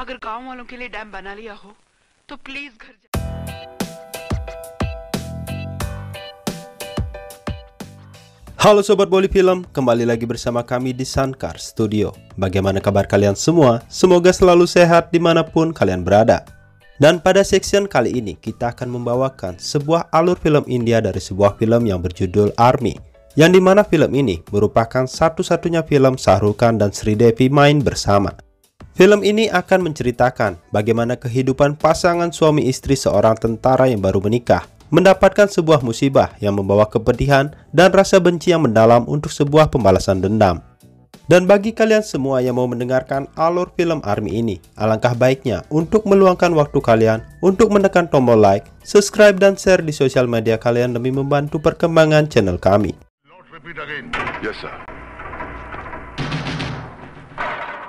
अगर गांव वालों के लिए डैम बना लिया हो तो प्लीज घर Halo Sobat Boli Film, kembali lagi bersama kami di Sankar Studio. Bagaimana kabar kalian semua? Semoga selalu sehat dimanapun kalian berada. Dan pada section kali ini kita akan membawakan sebuah alur film India dari sebuah film yang berjudul Army, yang dimana film ini merupakan satu-satunya film Shah Rukh Khan dan Sridevi main bersama. Film ini akan menceritakan bagaimana kehidupan pasangan suami istri seorang tentara yang baru menikah mendapatkan sebuah musibah yang membawa kepedihan dan rasa benci yang mendalam untuk sebuah pembalasan dendam. Dan bagi kalian semua yang mau mendengarkan alur film Army ini, alangkah baiknya untuk meluangkan waktu kalian untuk menekan tombol like, subscribe dan share di sosial media kalian demi membantu perkembangan channel kami. Yes, sir.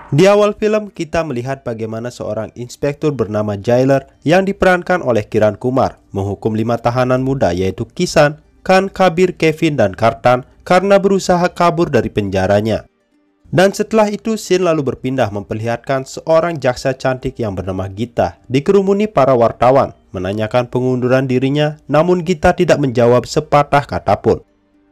Di awal film kita melihat bagaimana seorang inspektur bernama Jailer yang diperankan oleh Kiran Kumar menghukum 5 tahanan muda yaitu Kishan, Khan, Kabir, Kevin, dan Kartan karena berusaha kabur dari penjaranya. Dan setelah itu scene lalu berpindah memperlihatkan seorang jaksa cantik yang bernama Gita dikerumuni para wartawan menanyakan pengunduran dirinya, namun Gita tidak menjawab sepatah kata pun.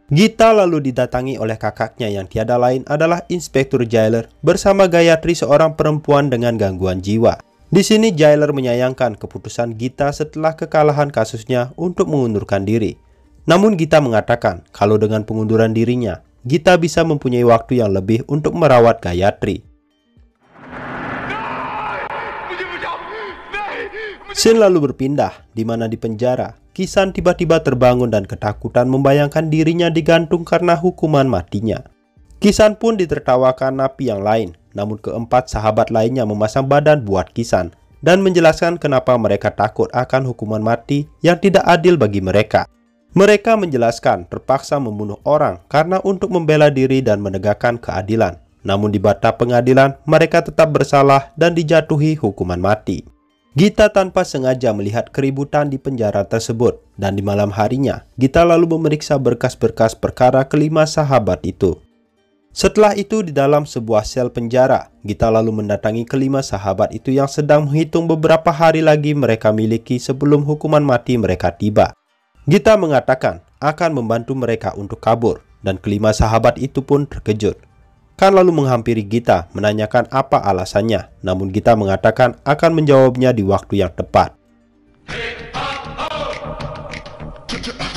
Gita lalu didatangi oleh kakaknya yang tiada lain adalah Inspektur Jailer bersama Gayatri, seorang perempuan dengan gangguan jiwa. Di sini Jailer menyayangkan keputusan Gita setelah kekalahan kasusnya untuk mengundurkan diri. Namun Gita mengatakan kalau dengan pengunduran dirinya, Gita bisa mempunyai waktu yang lebih untuk merawat Gayatri. Scene lalu berpindah di mana di penjara Kishan tiba-tiba terbangun dan ketakutan membayangkan dirinya digantung karena hukuman matinya. Kishan pun ditertawakan napi yang lain, namun keempat sahabat lainnya memasang badan buat Kishan dan menjelaskan kenapa mereka takut akan hukuman mati yang tidak adil bagi mereka. Mereka menjelaskan terpaksa membunuh orang karena untuk membela diri dan menegakkan keadilan. Namun di bata pengadilan mereka tetap bersalah dan dijatuhi hukuman mati. Gita tanpa sengaja melihat keributan di penjara tersebut, dan di malam harinya, Gita lalu memeriksa berkas-berkas perkara kelima sahabat itu. Setelah itu di dalam sebuah sel penjara, Gita lalu mendatangi kelima sahabat itu yang sedang menghitung beberapa hari lagi mereka miliki sebelum hukuman mati mereka tiba. Gita mengatakan akan membantu mereka untuk kabur, dan kelima sahabat itu pun terkejut. Khan lalu menghampiri Gita menanyakan apa alasannya, namun Gita mengatakan akan menjawabnya di waktu yang tepat.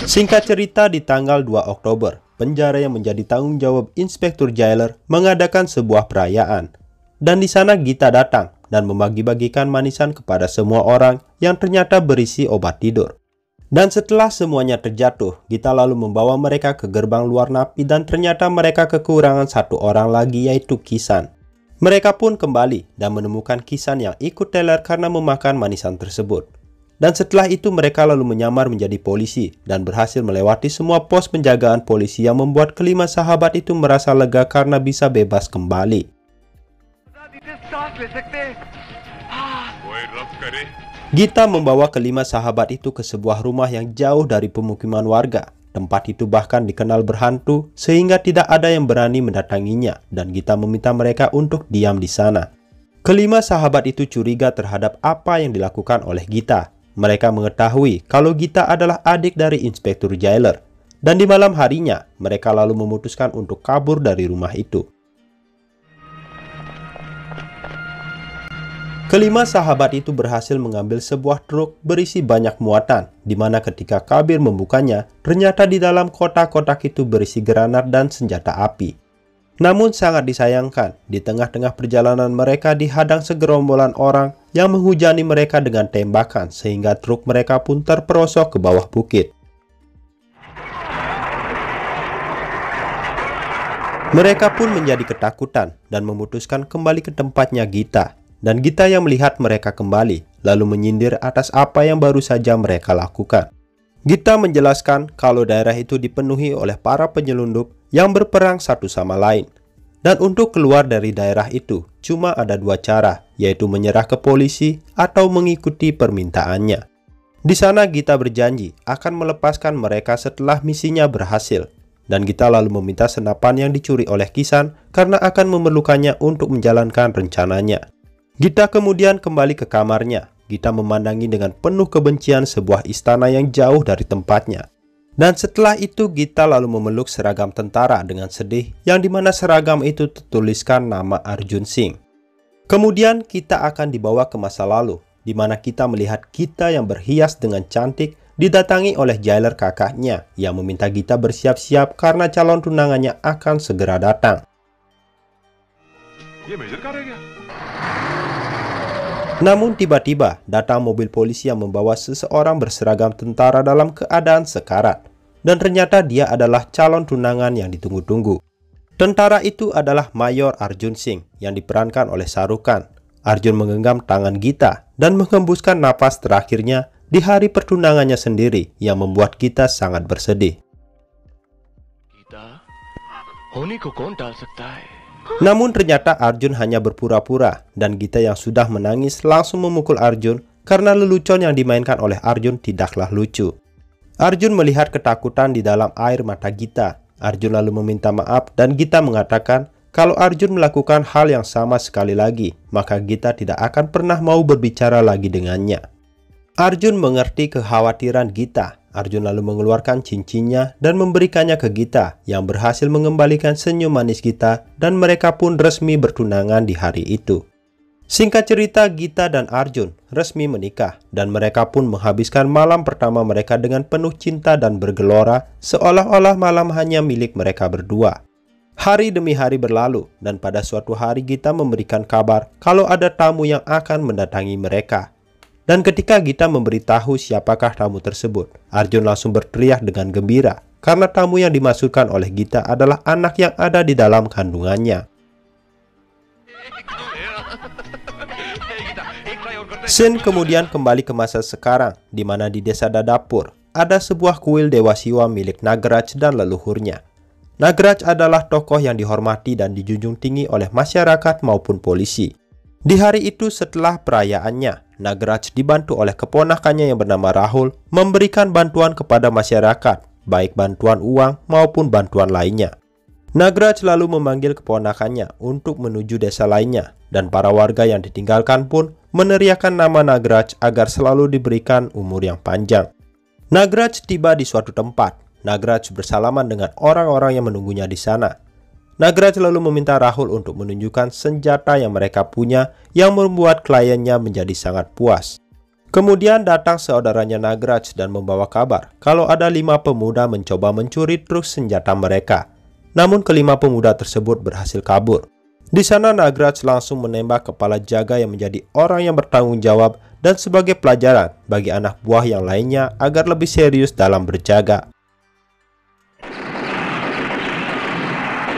Singkat cerita, di tanggal 2 Oktober, penjara yang menjadi tanggung jawab Inspektur Jailer mengadakan sebuah perayaan. Dan di sana Gita datang dan membagi-bagikan manisan kepada semua orang yang ternyata berisi obat tidur. Dan setelah semuanya terjatuh, Gita lalu membawa mereka ke gerbang luar napi dan ternyata mereka kekurangan satu orang lagi yaitu Kishan. Mereka pun kembali dan menemukan Kishan yang ikut teler karena memakan manisan tersebut. Dan setelah itu mereka lalu menyamar menjadi polisi dan berhasil melewati semua pos penjagaan polisi yang membuat kelima sahabat itu merasa lega karena bisa bebas kembali. Gita membawa kelima sahabat itu ke sebuah rumah yang jauh dari pemukiman warga. Tempat itu bahkan dikenal berhantu sehingga tidak ada yang berani mendatanginya dan Gita meminta mereka untuk diam di sana. Kelima sahabat itu curiga terhadap apa yang dilakukan oleh Gita. Mereka mengetahui kalau Gita adalah adik dari Inspektur Jailer. Dan di malam harinya, mereka lalu memutuskan untuk kabur dari rumah itu. Kelima sahabat itu berhasil mengambil sebuah truk berisi banyak muatan, di mana ketika Kabir membukanya, ternyata di dalam kotak-kotak itu berisi granat dan senjata api. Namun sangat disayangkan, di tengah-tengah perjalanan mereka dihadang segerombolan orang yang menghujani mereka dengan tembakan, sehingga truk mereka pun terperosok ke bawah bukit. Mereka pun menjadi ketakutan dan memutuskan kembali ke tempatnya Gita. Dan Gita yang melihat mereka kembali, lalu menyindir atas apa yang baru saja mereka lakukan. Gita menjelaskan kalau daerah itu dipenuhi oleh para penyelundup yang berperang satu sama lain. Dan untuk keluar dari daerah itu, cuma ada dua cara, yaitu menyerah ke polisi atau mengikuti permintaannya. Di sana Gita berjanji akan melepaskan mereka setelah misinya berhasil. Dan Gita lalu meminta senapan yang dicuri oleh Kishan karena akan memerlukannya untuk menjalankan rencananya. Gita kemudian kembali ke kamarnya. Gita memandangi dengan penuh kebencian sebuah istana yang jauh dari tempatnya. Dan setelah itu Gita lalu memeluk seragam tentara dengan sedih, yang dimana seragam itu tertuliskan nama Arjun Singh. Kemudian kita akan dibawa ke masa lalu, di mana kita melihat Gita yang berhias dengan cantik didatangi oleh jailer kakaknya yang meminta Gita bersiap-siap karena calon tunangannya akan segera datang. Namun tiba-tiba datang mobil polisi yang membawa seseorang berseragam tentara dalam keadaan sekarat. Dan ternyata dia adalah calon tunangan yang ditunggu-tunggu. Tentara itu adalah Mayor Arjun Singh yang diperankan oleh Shah Rukh Khan. Arjun menggenggam tangan Gita dan menghembuskan napas terakhirnya di hari pertunangannya sendiri yang membuat Gita sangat bersedih. Gita होनी को कौन टाल सकता है? Namun ternyata Arjun hanya berpura-pura dan Gita yang sudah menangis langsung memukul Arjun karena lelucon yang dimainkan oleh Arjun tidaklah lucu. Arjun melihat ketakutan di dalam air mata Gita. Arjun lalu meminta maaf dan Gita mengatakan kalau Arjun melakukan hal yang sama sekali lagi, maka Gita tidak akan pernah mau berbicara lagi dengannya. Arjun mengerti kekhawatiran Gita. Arjun lalu mengeluarkan cincinnya dan memberikannya ke Gita yang berhasil mengembalikan senyum manis Gita dan mereka pun resmi bertunangan di hari itu. Singkat cerita, Gita dan Arjun resmi menikah dan mereka pun menghabiskan malam pertama mereka dengan penuh cinta dan bergelora seolah-olah malam hanya milik mereka berdua. Hari demi hari berlalu dan pada suatu hari Gita memberikan kabar kalau ada tamu yang akan mendatangi mereka. Dan ketika Gita memberitahu siapakah tamu tersebut, Arjun langsung berteriak dengan gembira karena tamu yang dimaksudkan oleh Gita adalah anak yang ada di dalam kandungannya. Scene kemudian kembali ke masa sekarang, di mana di desa Dadapur ada sebuah kuil Dewa Siwa milik Nagraj dan leluhurnya. Nagraj adalah tokoh yang dihormati dan dijunjung tinggi oleh masyarakat maupun polisi. Di hari itu setelah perayaannya, Nagraj dibantu oleh keponakannya yang bernama Rahul memberikan bantuan kepada masyarakat, baik bantuan uang maupun bantuan lainnya. Nagraj lalu memanggil keponakannya untuk menuju desa lainnya, dan para warga yang ditinggalkan pun meneriakkan nama Nagraj agar selalu diberikan umur yang panjang. Nagraj tiba di suatu tempat. Nagraj bersalaman dengan orang-orang yang menunggunya di sana. Nagraj lalu meminta Rahul untuk menunjukkan senjata yang mereka punya yang membuat kliennya menjadi sangat puas. Kemudian datang saudaranya Nagraj dan membawa kabar kalau ada 5 pemuda mencoba mencuri truk senjata mereka. Namun kelima pemuda tersebut berhasil kabur. Di sana Nagraj langsung menembak kepala jaga yang menjadi orang yang bertanggung jawab dan sebagai pelajaran bagi anak buah yang lainnya agar lebih serius dalam berjaga.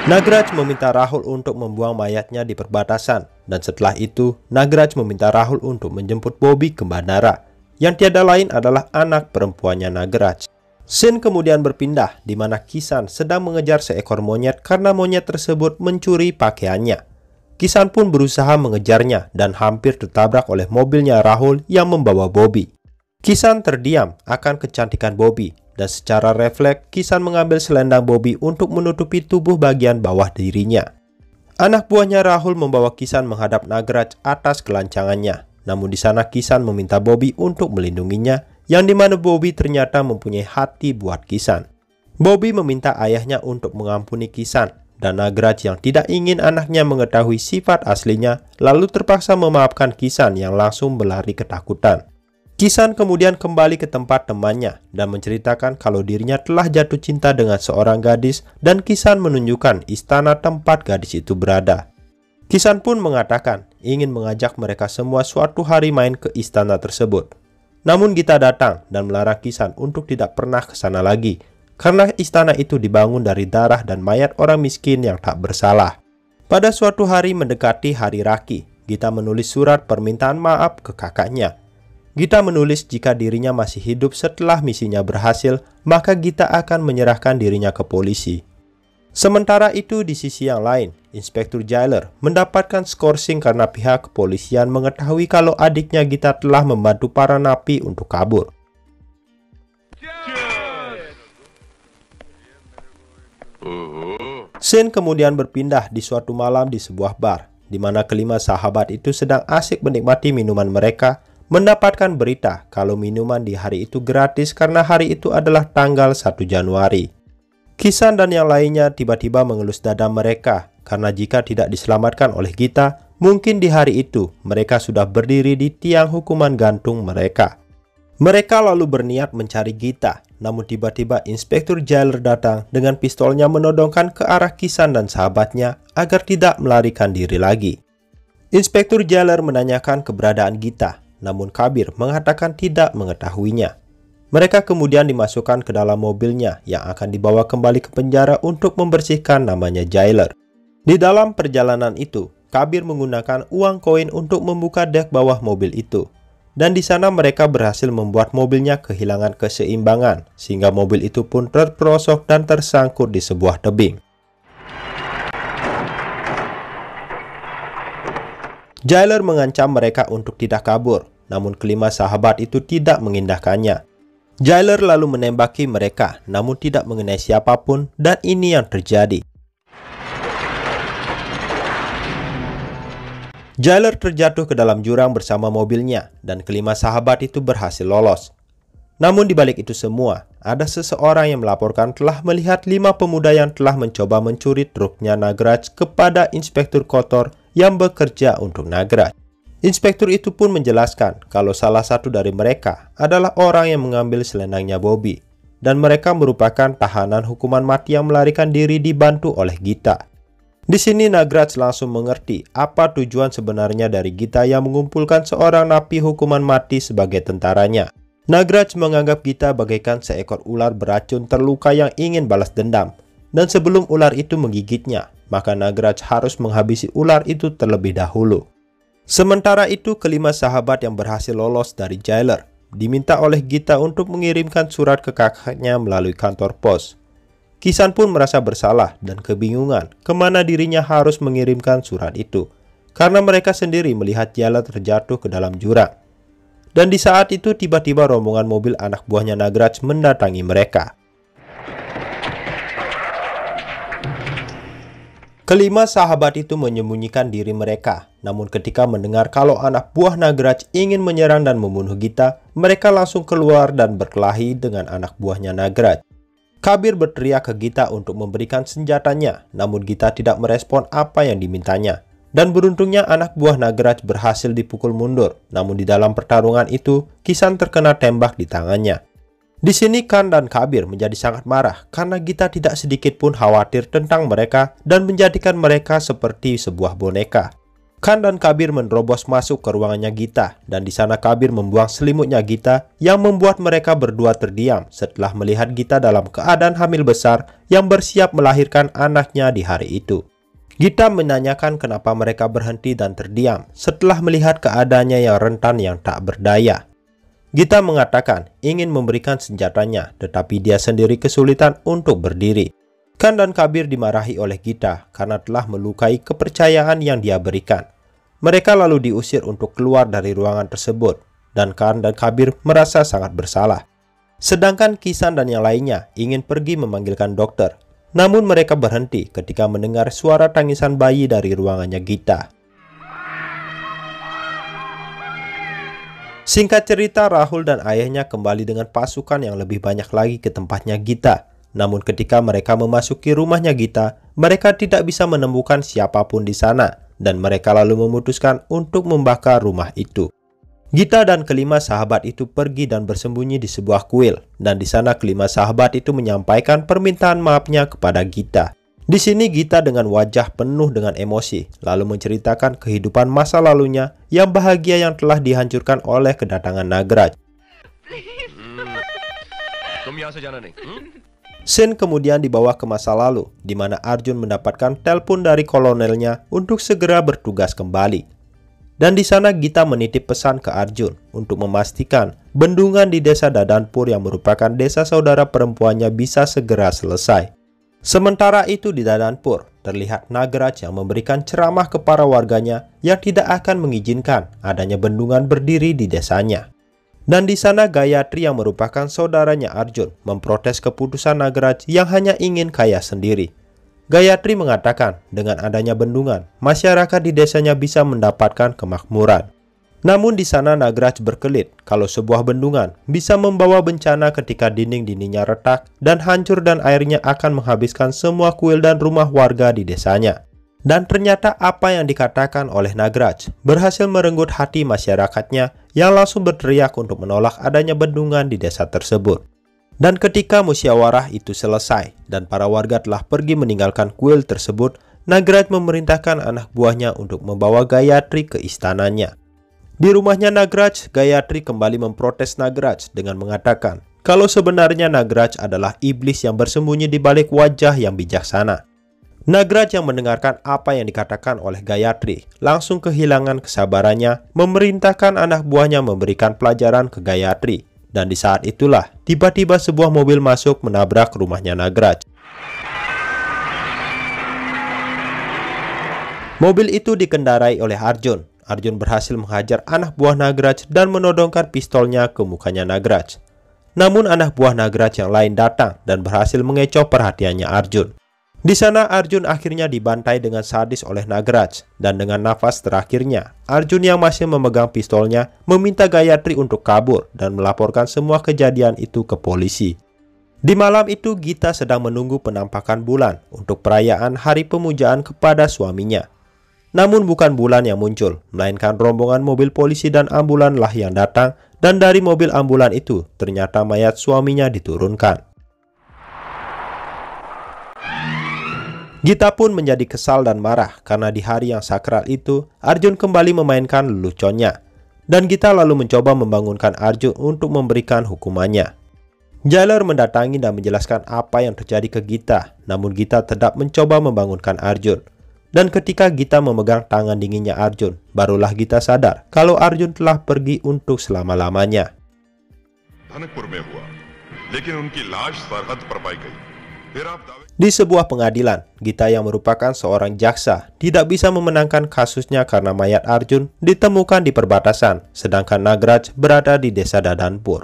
Nagraj meminta Rahul untuk membuang mayatnya di perbatasan, dan setelah itu Nagraj meminta Rahul untuk menjemput Bobby ke bandara, yang tiada lain adalah anak perempuannya Nagraj. Scene kemudian berpindah di mana Kisan sedang mengejar seekor monyet karena monyet tersebut mencuri pakaiannya. Kisan pun berusaha mengejarnya dan hampir tertabrak oleh mobilnya Rahul yang membawa Bobby. Kisan terdiam akan kecantikan Bobby dan secara refleks Kisan mengambil selendang Bobby untuk menutupi tubuh bagian bawah dirinya. Anak buahnya Rahul membawa Kisan menghadap Nagraj atas kelancangannya. Namun di sana Kisan meminta Bobby untuk melindunginya, yang dimana Bobby ternyata mempunyai hati buat Kisan. Bobby meminta ayahnya untuk mengampuni Kisan, dan Nagraj yang tidak ingin anaknya mengetahui sifat aslinya lalu terpaksa memaafkan Kisan yang langsung berlari ketakutan. Kisan kemudian kembali ke tempat temannya dan menceritakan kalau dirinya telah jatuh cinta dengan seorang gadis, dan Kisan menunjukkan istana tempat gadis itu berada. Kisan pun mengatakan ingin mengajak mereka semua suatu hari main ke istana tersebut. Namun Gita datang dan melarang Kisan untuk tidak pernah ke sana lagi, karena istana itu dibangun dari darah dan mayat orang miskin yang tak bersalah. Pada suatu hari mendekati hari Rakhi, Gita menulis surat permintaan maaf ke kakaknya. Gita menulis jika dirinya masih hidup setelah misinya berhasil, maka Gita akan menyerahkan dirinya ke polisi. Sementara itu di sisi yang lain, Inspektur Jailer mendapatkan skorsing karena pihak kepolisian mengetahui kalau adiknya Gita telah membantu para napi untuk kabur. Scene kemudian berpindah di suatu malam di sebuah bar, di mana kelima sahabat itu sedang asik menikmati minuman mereka, mendapatkan berita kalau minuman di hari itu gratis karena hari itu adalah tanggal 1 Januari. Kisan dan yang lainnya tiba-tiba mengelus dada mereka karena jika tidak diselamatkan oleh Gita, mungkin di hari itu mereka sudah berdiri di tiang hukuman gantung mereka. Mereka lalu berniat mencari Gita, namun tiba-tiba Inspektur Jailer datang dengan pistolnya menodongkan ke arah Kisan dan sahabatnya agar tidak melarikan diri lagi. Inspektur Jailer menanyakan keberadaan Gita, namun Kabir mengatakan tidak mengetahuinya. Mereka kemudian dimasukkan ke dalam mobilnya yang akan dibawa kembali ke penjara untuk membersihkan namanya Jailer. Di dalam perjalanan itu, Kabir menggunakan uang koin untuk membuka dek bawah mobil itu. Dan di sana mereka berhasil membuat mobilnya kehilangan keseimbangan, sehingga mobil itu pun terperosok dan tersangkut di sebuah tebing. Jailer mengancam mereka untuk tidak kabur, namun kelima sahabat itu tidak mengindahkannya. Jailer lalu menembaki mereka, namun tidak mengenai siapapun, dan ini yang terjadi. Jailer terjatuh ke dalam jurang bersama mobilnya, dan kelima sahabat itu berhasil lolos. Namun di balik itu semua, ada seseorang yang melaporkan telah melihat 5 pemuda yang telah mencoba mencuri truknya Nagraj kepada Inspektur Kotor yang bekerja untuk Nagraj. Inspektur itu pun menjelaskan kalau salah satu dari mereka adalah orang yang mengambil selendangnya Bobby, dan mereka merupakan tahanan hukuman mati yang melarikan diri dibantu oleh Gita. Di sini Nagraj langsung mengerti apa tujuan sebenarnya dari Gita yang mengumpulkan seorang napi hukuman mati sebagai tentaranya. Nagraj menganggap Gita bagaikan seekor ular beracun terluka yang ingin balas dendam, dan sebelum ular itu menggigitnya, maka Nagraj harus menghabisi ular itu terlebih dahulu. Sementara itu, kelima sahabat yang berhasil lolos dari Jailer diminta oleh Gita untuk mengirimkan surat ke kakaknya melalui kantor pos. Kisan pun merasa bersalah dan kebingungan kemana dirinya harus mengirimkan surat itu, karena mereka sendiri melihat Jailer terjatuh ke dalam jurang. Dan di saat itu tiba-tiba rombongan mobil anak buahnya Nagraj mendatangi mereka. Kelima sahabat itu menyembunyikan diri mereka, namun ketika mendengar kalau anak buah Nagraj ingin menyerang dan membunuh Gita, mereka langsung keluar dan berkelahi dengan anak buahnya Nagraj. Kabir berteriak ke Gita untuk memberikan senjatanya, namun Gita tidak merespon apa yang dimintanya. Dan beruntungnya anak buah Nagraj berhasil dipukul mundur, namun di dalam pertarungan itu, Kisan terkena tembak di tangannya. Di sini Khan dan Kabir menjadi sangat marah karena Gita tidak sedikit pun khawatir tentang mereka dan menjadikan mereka seperti sebuah boneka. Khan dan Kabir menerobos masuk ke ruangannya Gita, dan di sana Kabir membuang selimutnya Gita yang membuat mereka berdua terdiam setelah melihat Gita dalam keadaan hamil besar yang bersiap melahirkan anaknya di hari itu. Gita menanyakan kenapa mereka berhenti dan terdiam setelah melihat keadaannya yang rentan yang tak berdaya. Gita mengatakan ingin memberikan senjatanya, tetapi dia sendiri kesulitan untuk berdiri. Khan dan Kabir dimarahi oleh Gita karena telah melukai kepercayaan yang dia berikan. Mereka lalu diusir untuk keluar dari ruangan tersebut, dan Khan dan Kabir merasa sangat bersalah. Sedangkan Kisan dan yang lainnya ingin pergi memanggilkan dokter, namun mereka berhenti ketika mendengar suara tangisan bayi dari ruangannya Gita. Singkat cerita, Rahul dan ayahnya kembali dengan pasukan yang lebih banyak lagi ke tempatnya Gita. Namun ketika mereka memasuki rumahnya Gita, mereka tidak bisa menemukan siapapun di sana, dan mereka lalu memutuskan untuk membakar rumah itu. Gita dan kelima sahabat itu pergi dan bersembunyi di sebuah kuil, dan di sana kelima sahabat itu menyampaikan permintaan maafnya kepada Gita. Di sini Gita dengan wajah penuh dengan emosi, lalu menceritakan kehidupan masa lalunya yang bahagia yang telah dihancurkan oleh kedatangan Nagraj. तुम यहाँ से जाना नहीं Scene kemudian dibawa ke masa lalu, di mana Arjun mendapatkan telepon dari kolonelnya untuk segera bertugas kembali. Dan di sana Gita menitip pesan ke Arjun untuk memastikan bendungan di desa Dadanpur yang merupakan desa saudara perempuannya bisa segera selesai. Sementara itu di Dadanpur, terlihat Nagraj yang memberikan ceramah kepada warganya yang tidak akan mengizinkan adanya bendungan berdiri di desanya. Dan di sana Gayatri yang merupakan saudaranya Arjun memprotes keputusan Nagraj yang hanya ingin kaya sendiri. Gayatri mengatakan dengan adanya bendungan, masyarakat di desanya bisa mendapatkan kemakmuran. Namun di sana Nagraj berkelit kalau sebuah bendungan bisa membawa bencana ketika dinding-dindingnya retak dan hancur dan airnya akan menghabiskan semua kuil dan rumah warga di desanya. Dan ternyata apa yang dikatakan oleh Nagraj berhasil merenggut hati masyarakatnya yang langsung berteriak untuk menolak adanya bendungan di desa tersebut. Dan ketika musyawarah itu selesai dan para warga telah pergi meninggalkan kuil tersebut, Nagraj memerintahkan anak buahnya untuk membawa Gayatri ke istananya. Di rumahnya Nagraj, Gayatri kembali memprotes Nagraj dengan mengatakan kalau sebenarnya Nagraj adalah iblis yang bersembunyi di balik wajah yang bijaksana. Nagraj yang mendengarkan apa yang dikatakan oleh Gayatri langsung kehilangan kesabarannya, memerintahkan anak buahnya memberikan pelajaran ke Gayatri. Dan di saat itulah, tiba-tiba sebuah mobil masuk menabrak rumahnya Nagraj. Mobil itu dikendarai oleh Arjun. Arjun berhasil menghajar anak buah Nagraj dan menodongkan pistolnya ke mukanya Nagraj. Namun anak buah Nagraj yang lain datang dan berhasil mengecoh perhatiannya Arjun. Di sana Arjun akhirnya dibantai dengan sadis oleh Nagraj, dan dengan nafas terakhirnya, Arjun yang masih memegang pistolnya meminta Gayatri untuk kabur dan melaporkan semua kejadian itu ke polisi. Di malam itu Gita sedang menunggu penampakan bulan untuk perayaan hari pemujaan kepada suaminya. Namun bukan bulan yang muncul, melainkan rombongan mobil polisi dan ambulanlah yang datang, dan dari mobil ambulan itu ternyata mayat suaminya diturunkan. Gita pun menjadi kesal dan marah karena di hari yang sakral itu Arjun kembali memainkan leluconnya, dan Gita lalu mencoba membangunkan Arjun untuk memberikan hukumannya. Jailer mendatangi dan menjelaskan apa yang terjadi ke Gita, namun Gita tetap mencoba membangunkan Arjun. Dan ketika Gita memegang tangan dinginnya Arjun, barulah Gita sadar kalau Arjun telah pergi untuk selama-lamanya. Di sebuah pengadilan, Gita yang merupakan seorang jaksa tidak bisa memenangkan kasusnya karena mayat Arjun ditemukan di perbatasan, sedangkan Nagraj berada di desa Dadanpur.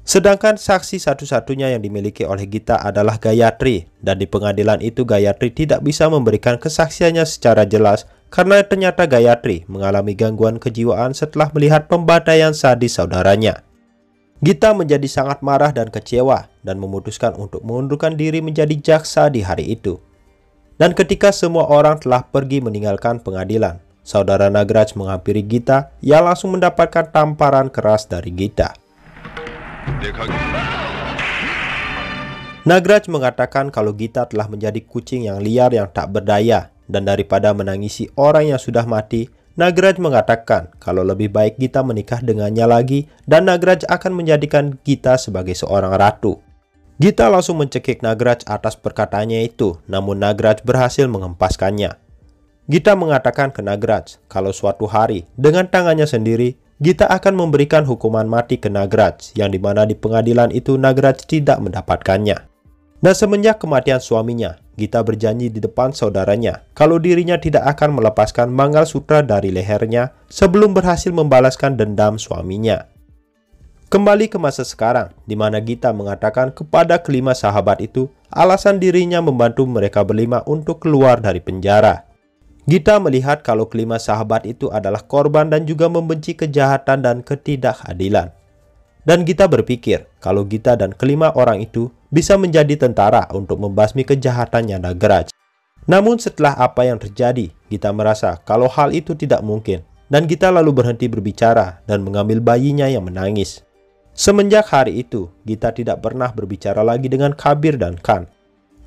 Sedangkan saksi satu-satunya yang dimiliki oleh Gita adalah Gayatri, dan di pengadilan itu Gayatri tidak bisa memberikan kesaksiannya secara jelas karena ternyata Gayatri mengalami gangguan kejiwaan setelah melihat pembantaian sadis saudaranya. Gita menjadi sangat marah dan kecewa dan memutuskan untuk mengundurkan diri menjadi jaksa di hari itu. Dan ketika semua orang telah pergi meninggalkan pengadilan, saudara Nagraj menghampiri Gita yang langsung mendapatkan tamparan keras dari Gita. Nagraj mengatakan kalau Gita telah menjadi kucing yang liar yang tak berdaya, dan daripada menangisi orang yang sudah mati, Nagraj mengatakan kalau lebih baik Gita menikah dengannya lagi dan Nagraj akan menjadikan Gita sebagai seorang ratu. Gita langsung mencekik Nagraj atas perkataannya itu, namun Nagraj berhasil mengempaskannya. Gita mengatakan ke Nagraj kalau suatu hari dengan tangannya sendiri Gita akan memberikan hukuman mati ke Nagraj, yang dimana di pengadilan itu Nagraj tidak mendapatkannya. Dan semenjak kematian suaminya, Gita berjanji di depan saudaranya kalau dirinya tidak akan melepaskan Mangalsutra dari lehernya sebelum berhasil membalaskan dendam suaminya. Kembali ke masa sekarang, di mana Gita mengatakan kepada kelima sahabat itu alasan dirinya membantu mereka berlima untuk keluar dari penjara. Gita melihat kalau kelima sahabat itu adalah korban dan juga membenci kejahatan dan ketidakadilan. Dan Gita berpikir kalau Gita dan kelima orang itu bisa menjadi tentara untuk membasmi kejahatannya Nagraj. Namun setelah apa yang terjadi, Gita merasa kalau hal itu tidak mungkin, dan Gita lalu berhenti berbicara dan mengambil bayinya yang menangis. Semenjak hari itu, Gita tidak pernah berbicara lagi dengan Kabir dan Khan.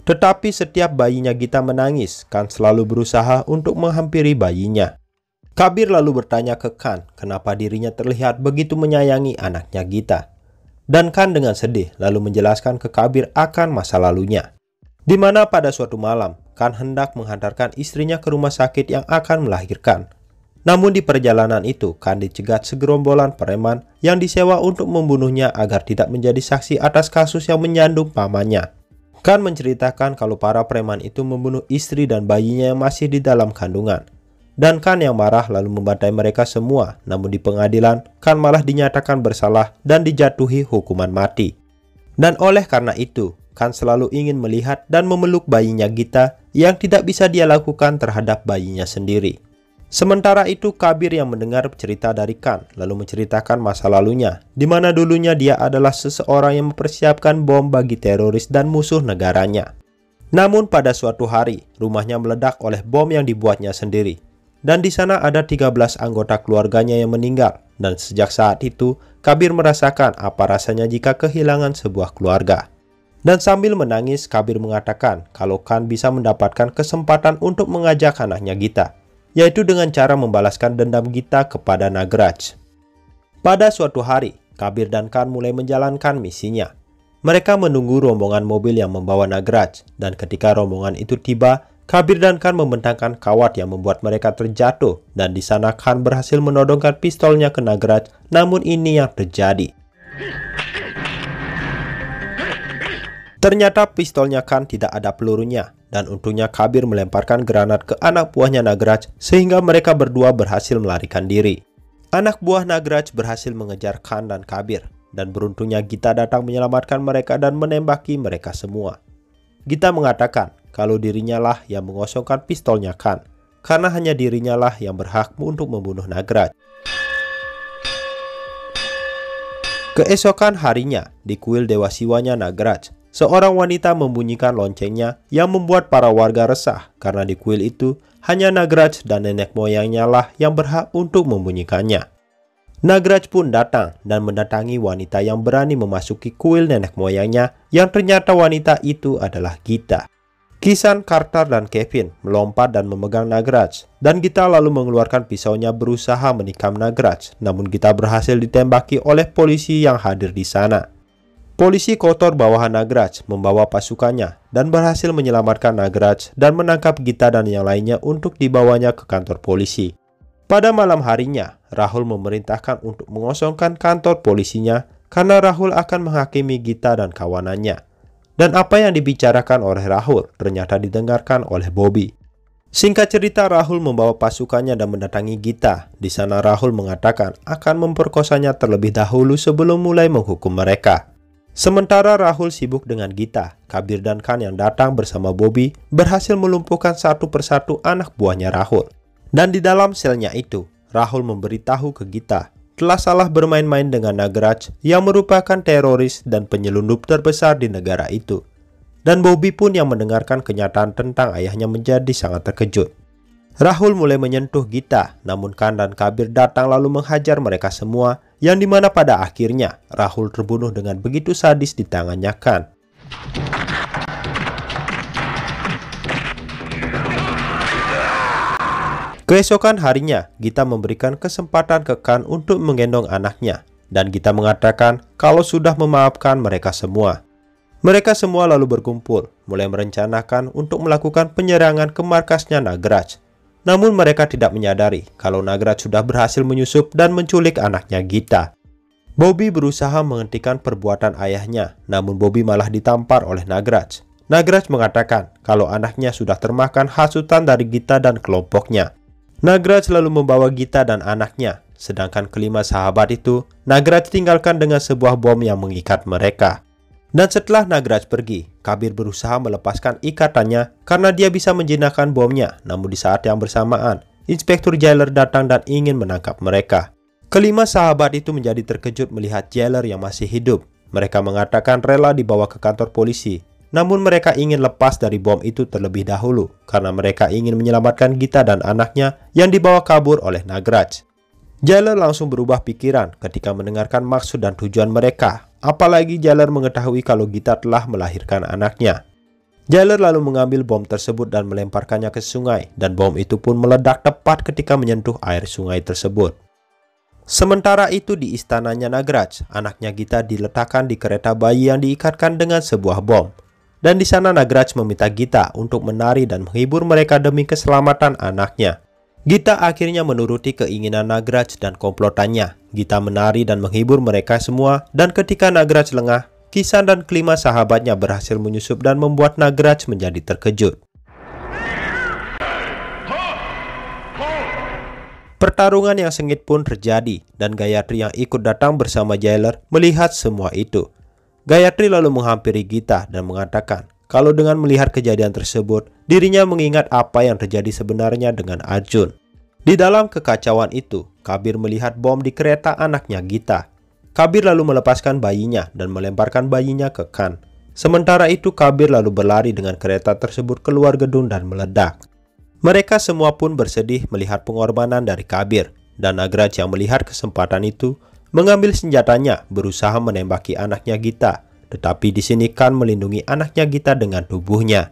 Tetapi setiap bayinya Gita menangis, Khan selalu berusaha untuk menghampiri bayinya. Kabir lalu bertanya ke Khan kenapa dirinya terlihat begitu menyayangi anaknya Gita. Dan Khan dengan sedih lalu menjelaskan ke Kabir akan masa lalunya. Di mana pada suatu malam, Khan hendak menghantarkan istrinya ke rumah sakit yang akan melahirkan. Namun di perjalanan itu, Khan dicegat segerombolan preman yang disewa untuk membunuhnya agar tidak menjadi saksi atas kasus yang menyandung pamannya. Khan menceritakan kalau para preman itu membunuh istri dan bayinya yang masih di dalam kandungan. Dan Khan yang marah lalu membantai mereka semua, namun di pengadilan, Khan malah dinyatakan bersalah dan dijatuhi hukuman mati. Dan oleh karena itu, Khan selalu ingin melihat dan memeluk bayinya Gita yang tidak bisa dia lakukan terhadap bayinya sendiri. Sementara itu Kabir yang mendengar cerita dari Khan lalu menceritakan masa lalunya, di mana dulunya dia adalah seseorang yang mempersiapkan bom bagi teroris dan musuh negaranya. Namun pada suatu hari, rumahnya meledak oleh bom yang dibuatnya sendiri. Dan di sana ada 13 anggota keluarganya yang meninggal. Dan sejak saat itu, Kabir merasakan apa rasanya jika kehilangan sebuah keluarga. Dan sambil menangis, Kabir mengatakan kalau Khan bisa mendapatkan kesempatan untuk mengajak anaknya Gita, yaitu dengan cara membalaskan dendam Gita kepada Nagraj. Pada suatu hari, Kabir dan Khan mulai menjalankan misinya. Mereka menunggu rombongan mobil yang membawa Nagraj, dan ketika rombongan itu tiba, Kabir dan Khan membentangkan kawat yang membuat mereka terjatuh, dan di sana Khan berhasil menodongkan pistolnya ke Nagraj, namun ini yang terjadi. Ternyata pistolnya Khan tidak ada pelurunya, dan untungnya Kabir melemparkan granat ke anak buahnya Nagraj sehingga mereka berdua berhasil melarikan diri. Anak buah Nagraj berhasil mengejar Khan dan Kabir, dan beruntungnya Gita datang menyelamatkan mereka dan menembaki mereka semua. Gita mengatakan kalau dirinya lah yang mengosongkan pistolnya Khan, karena hanya dirinya lah yang berhak untuk membunuh Nagraj. Keesokan harinya, di kuil Dewa Siwanya Nagraj, seorang wanita membunyikan loncengnya yang membuat para warga resah karena di kuil itu hanya Nagraj dan nenek moyangnya lah yang berhak untuk membunyikannya. Nagraj pun datang dan mendatangi wanita yang berani memasuki kuil nenek moyangnya yang ternyata wanita itu adalah Gita. Kisan, Carter, dan Kevin melompat dan memegang Nagraj, dan Gita lalu mengeluarkan pisaunya berusaha menikam Nagraj, namun Gita berhasil ditembaki oleh polisi yang hadir di sana. Polisi kotor bawahan Nagraj membawa pasukannya dan berhasil menyelamatkan Nagraj dan menangkap Gita dan yang lainnya untuk dibawanya ke kantor polisi. Pada malam harinya, Rahul memerintahkan untuk mengosongkan kantor polisinya karena Rahul akan menghakimi Gita dan kawanannya. Dan apa yang dibicarakan oleh Rahul ternyata didengarkan oleh Bobby. Singkat cerita, Rahul membawa pasukannya dan mendatangi Gita. Di sana Rahul mengatakan akan memperkosanya terlebih dahulu sebelum mulai menghukum mereka. Sementara Rahul sibuk dengan Gita, Kabir dan Khan yang datang bersama Bobby berhasil melumpuhkan satu persatu anak buahnya Rahul. Dan di dalam selnya itu, Rahul memberitahu ke Gita telah salah bermain-main dengan Nagraj yang merupakan teroris dan penyelundup terbesar di negara itu. Dan Bobby pun yang mendengarkan kenyataan tentang ayahnya menjadi sangat terkejut. Rahul mulai menyentuh Gita, namun Khan dan Kabir datang lalu menghajar mereka semua, yang dimana pada akhirnya Rahul terbunuh dengan begitu sadis di tangannya Khan. Keesokan harinya, Gita memberikan kesempatan ke Khan untuk menggendong anaknya, dan Gita mengatakan kalau sudah memaafkan mereka semua. Mereka semua lalu berkumpul, mulai merencanakan untuk melakukan penyerangan ke markasnya Nagraj. Namun mereka tidak menyadari kalau Nagraj sudah berhasil menyusup dan menculik anaknya Gita. Bobby berusaha menghentikan perbuatan ayahnya, namun Bobby malah ditampar oleh Nagraj. Nagraj mengatakan kalau anaknya sudah termakan hasutan dari Gita dan kelompoknya. Nagraj lalu membawa Gita dan anaknya, sedangkan kelima sahabat itu, Nagraj tinggalkan dengan sebuah bom yang mengikat mereka. Dan setelah Nagraj pergi, Kabir berusaha melepaskan ikatannya karena dia bisa menjinakkan bomnya, namun di saat yang bersamaan, Inspektur Jailer datang dan ingin menangkap mereka. Kelima sahabat itu menjadi terkejut melihat Jailer yang masih hidup. Mereka mengatakan rela dibawa ke kantor polisi. Namun mereka ingin lepas dari bom itu terlebih dahulu karena mereka ingin menyelamatkan Gita dan anaknya yang dibawa kabur oleh Nagraj. Jailer langsung berubah pikiran ketika mendengarkan maksud dan tujuan mereka. Apalagi Jailer mengetahui kalau Gita telah melahirkan anaknya. Jailer lalu mengambil bom tersebut dan melemparkannya ke sungai, dan bom itu pun meledak tepat ketika menyentuh air sungai tersebut. Sementara itu di istananya Nagraj, anaknya Gita diletakkan di kereta bayi yang diikatkan dengan sebuah bom. Dan di sana Nagraj meminta Gita untuk menari dan menghibur mereka demi keselamatan anaknya. Gita akhirnya menuruti keinginan Nagraj dan komplotannya. Gita menari dan menghibur mereka semua, dan ketika Nagraj lengah, Kisan dan kelima sahabatnya berhasil menyusup dan membuat Nagraj menjadi terkejut. Pertarungan yang sengit pun terjadi, dan Gayatri yang ikut datang bersama Jailer melihat semua itu. Gayatri lalu menghampiri Gita dan mengatakan kalau dengan melihat kejadian tersebut, dirinya mengingat apa yang terjadi sebenarnya dengan Arjun. Di dalam kekacauan itu, Kabir melihat bom di kereta anaknya Gita. Kabir lalu melepaskan bayinya dan melemparkan bayinya ke Khan. Sementara itu Kabir lalu berlari dengan kereta tersebut keluar gedung dan meledak. Mereka semua pun bersedih melihat pengorbanan dari Kabir, dan Nagraj yang melihat kesempatan itu mengambil senjatanya berusaha menembaki anaknya Gita. Tetapi di sini Khan melindungi anaknya Gita dengan tubuhnya.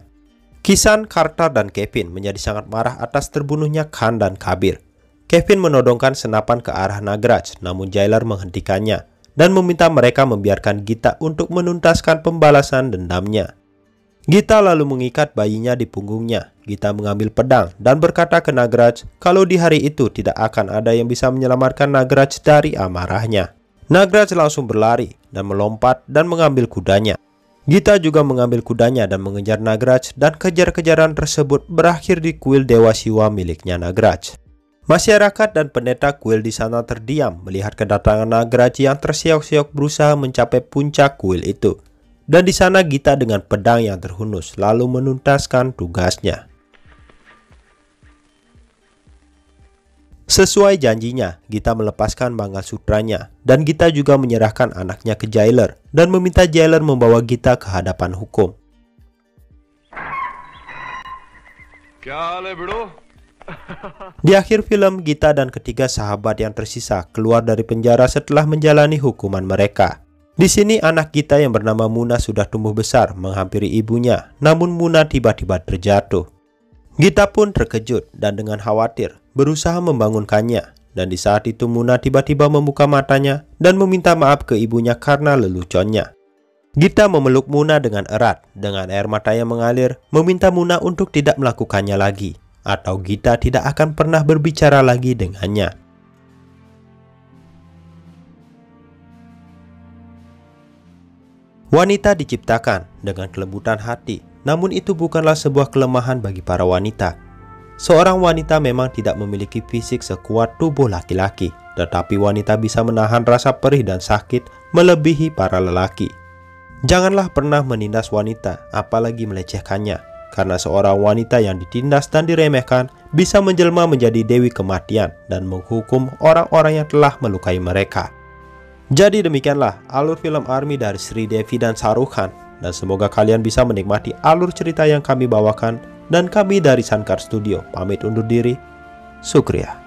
Kisan, Carter, dan Kevin menjadi sangat marah atas terbunuhnya Khan dan Kabir. Kevin menodongkan senapan ke arah Nagraj, namun Jailer menghentikannya dan meminta mereka membiarkan Gita untuk menuntaskan pembalasan dendamnya. Gita lalu mengikat bayinya di punggungnya. Gita mengambil pedang dan berkata ke Nagraj kalau di hari itu tidak akan ada yang bisa menyelamatkan Nagraj dari amarahnya. Nagraj langsung berlari dan melompat dan mengambil kudanya. Gita juga mengambil kudanya dan mengejar Nagraj, dan kejar-kejaran tersebut berakhir di kuil Dewa Siwa miliknya Nagraj. Masyarakat dan pendeta kuil di sana terdiam melihat kedatangan Nagraj yang terseok-seok berusaha mencapai puncak kuil itu. Dan di sana Gita dengan pedang yang terhunus lalu menuntaskan tugasnya. Sesuai janjinya, Gita melepaskan Mangalsutranya dan Gita juga menyerahkan anaknya ke Jailer dan meminta Jailer membawa Gita ke hadapan hukum. Di akhir film, Gita dan ketiga sahabat yang tersisa keluar dari penjara setelah menjalani hukuman mereka. Di sini anak Gita yang bernama Muna sudah tumbuh besar menghampiri ibunya, namun Muna tiba-tiba terjatuh. Gita pun terkejut dan dengan khawatir berusaha membangunkannya, dan di saat itu Muna tiba-tiba membuka matanya dan meminta maaf ke ibunya karena leluconnya. Gita memeluk Muna dengan erat, dengan air matanya mengalir, meminta Muna untuk tidak melakukannya lagi, atau Gita tidak akan pernah berbicara lagi dengannya. Wanita diciptakan dengan kelembutan hati, namun itu bukanlah sebuah kelemahan bagi para wanita. Seorang wanita memang tidak memiliki fisik sekuat tubuh laki-laki, tetapi wanita bisa menahan rasa perih dan sakit melebihi para lelaki. Janganlah pernah menindas wanita, apalagi melecehkannya, karena seorang wanita yang ditindas dan diremehkan bisa menjelma menjadi dewi kematian dan menghukum orang-orang yang telah melukai mereka. Jadi demikianlah alur film Army dari Sri Devi dan Shah Rukh Khan, dan semoga kalian bisa menikmati alur cerita yang kami bawakan. Dan kami dari Sankar Studio pamit undur diri. Sukriya.